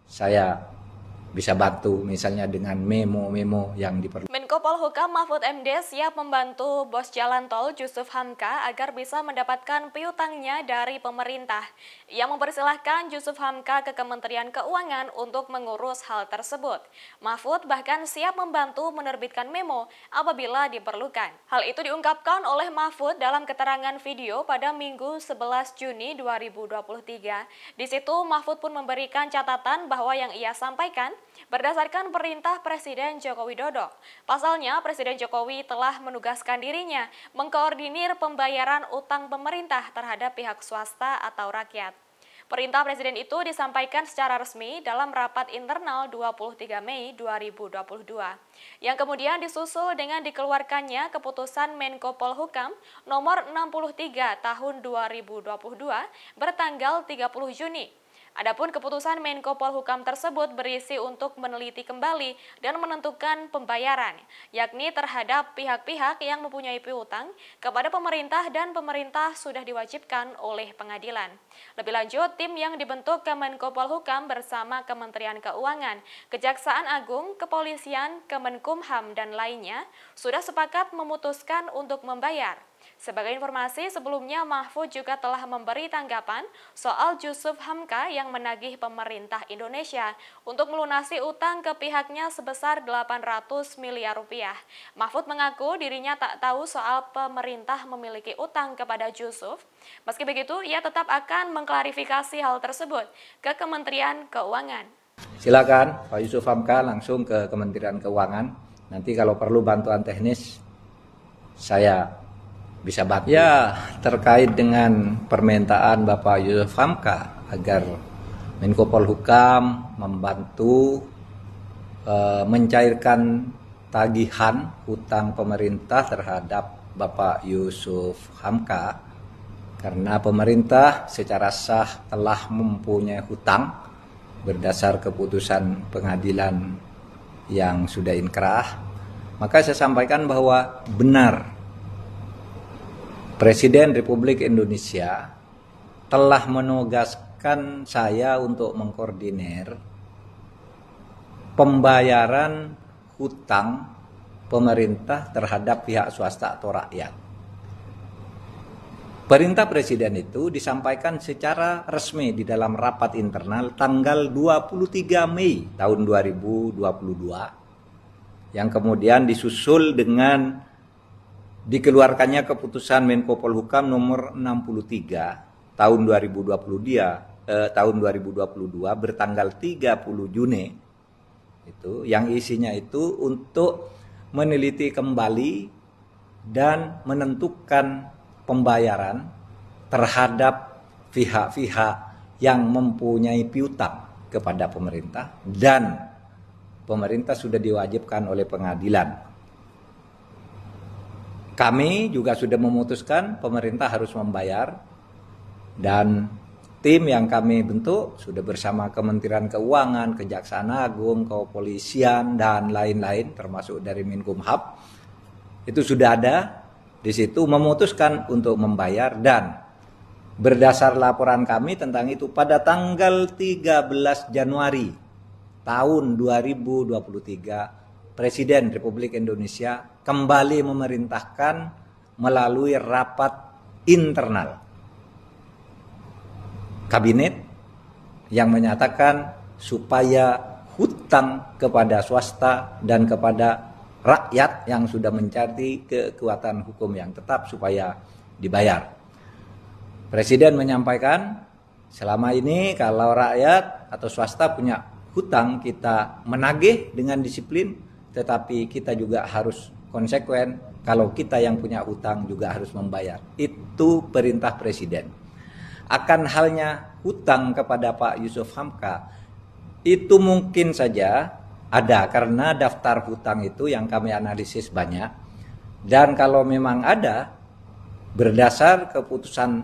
saya bisa bantu misalnya dengan memo-memo yang diperlukan. Menko Polhukam Mahfud MD siap membantu bos jalan tol Jusuf Hamka agar bisa mendapatkan piutangnya dari pemerintah. Ia mempersilahkan Jusuf Hamka ke Kementerian Keuangan untuk mengurus hal tersebut. Mahfud bahkan siap membantu menerbitkan memo apabila diperlukan. Hal itu diungkapkan oleh Mahfud dalam keterangan video pada Minggu 11 Juni 2023. Di situ Mahfud pun memberikan catatan bahwa yang ia sampaikan berdasarkan perintah Presiden Joko Widodo. Pasalnya, Presiden Jokowi telah menugaskan dirinya mengkoordinir pembayaran utang pemerintah terhadap pihak swasta atau rakyat. Perintah Presiden itu disampaikan secara resmi dalam rapat internal 23 Mei 2022, yang kemudian disusul dengan dikeluarkannya keputusan Menko Polhukam nomor 63 tahun 2022 bertanggal 30 Juni. Adapun keputusan Menko Polhukam tersebut berisi untuk meneliti kembali dan menentukan pembayaran, yakni terhadap pihak-pihak yang mempunyai piutang kepada pemerintah dan pemerintah sudah diwajibkan oleh pengadilan. Lebih lanjut, tim yang dibentuk Menko Polhukam bersama Kementerian Keuangan, Kejaksaan Agung, Kepolisian, Kemenkumham, dan lainnya sudah sepakat memutuskan untuk membayar. Sebagai informasi, sebelumnya Mahfud juga telah memberi tanggapan soal Jusuf Hamka yang menagih pemerintah Indonesia untuk melunasi utang ke pihaknya sebesar 800 miliar rupiah. Mahfud mengaku dirinya tak tahu soal pemerintah memiliki utang kepada Jusuf. Meski begitu, ia tetap akan mengklarifikasi hal tersebut ke Kementerian Keuangan. Silakan Pak Jusuf Hamka langsung ke Kementerian Keuangan. Nanti kalau perlu bantuan teknis, saya bisa bantu. Ya, terkait dengan permintaan Bapak Jusuf Hamka agar Menko Polhukam membantu mencairkan tagihan hutang pemerintah terhadap Bapak Jusuf Hamka, karena pemerintah secara sah telah mempunyai hutang berdasar keputusan pengadilan yang sudah inkrah, maka saya sampaikan bahwa benar Presiden Republik Indonesia telah menugaskan saya untuk mengkoordinir pembayaran hutang pemerintah terhadap pihak swasta atau rakyat. Perintah Presiden itu disampaikan secara resmi di dalam rapat internal tanggal 23 Mei tahun 2022, yang kemudian disusul dengan dikeluarkannya keputusan Menko Polhukam nomor 63 tahun 2022 bertanggal 30 Juni itu, yang isinya itu untuk meneliti kembali dan menentukan pembayaran terhadap pihak-pihak yang mempunyai piutang kepada pemerintah dan pemerintah sudah diwajibkan oleh pengadilan. Kami juga sudah memutuskan pemerintah harus membayar, dan tim yang kami bentuk sudah bersama Kementerian Keuangan, Kejaksaan Agung, Kepolisian, dan lain-lain termasuk dari Menkumham. Itu sudah ada di situ memutuskan untuk membayar, dan berdasar laporan kami tentang itu pada tanggal 13 Januari tahun 2023 Presiden Republik Indonesia kembali memerintahkan melalui rapat internal kabinet yang menyatakan supaya hutang kepada swasta dan kepada rakyat yang sudah mencari kekuatan hukum yang tetap supaya dibayar. Presiden menyampaikan selama ini kalau rakyat atau swasta punya hutang kita menagih dengan disiplin, tetapi kita juga harus konsekuen, kalau kita yang punya hutang juga harus membayar. Itu perintah Presiden. Akan halnya hutang kepada Pak Jusuf Hamka, itu mungkin saja ada karena daftar hutang itu yang kami analisis banyak. Dan kalau memang ada, berdasar keputusan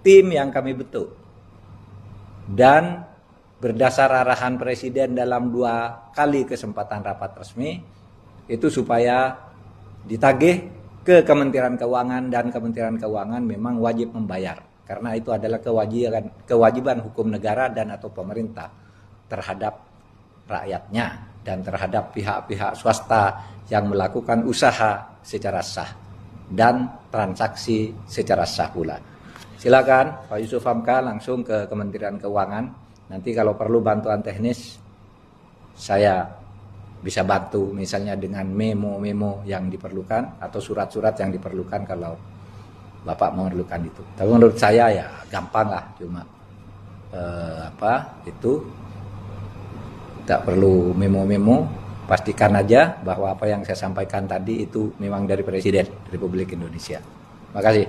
tim yang kami bentuk dan berdasar arahan Presiden dalam 2 kali kesempatan rapat resmi, itu supaya ditagih ke Kementerian Keuangan, dan Kementerian Keuangan memang wajib membayar karena itu adalah kewajiban hukum negara dan atau pemerintah terhadap rakyatnya dan terhadap pihak-pihak swasta yang melakukan usaha secara sah dan transaksi secara sah pula. Silakan Pak Yusuf Hamka langsung ke Kementerian Keuangan. Nanti kalau perlu bantuan teknis, saya bisa bantu misalnya dengan memo-memo yang diperlukan atau surat-surat yang diperlukan kalau Bapak memerlukan itu. Tapi menurut saya ya gampang lah, cuma itu tidak perlu memo-memo. Pastikan aja bahwa apa yang saya sampaikan tadi itu memang dari Presiden Republik Indonesia. Terima kasih.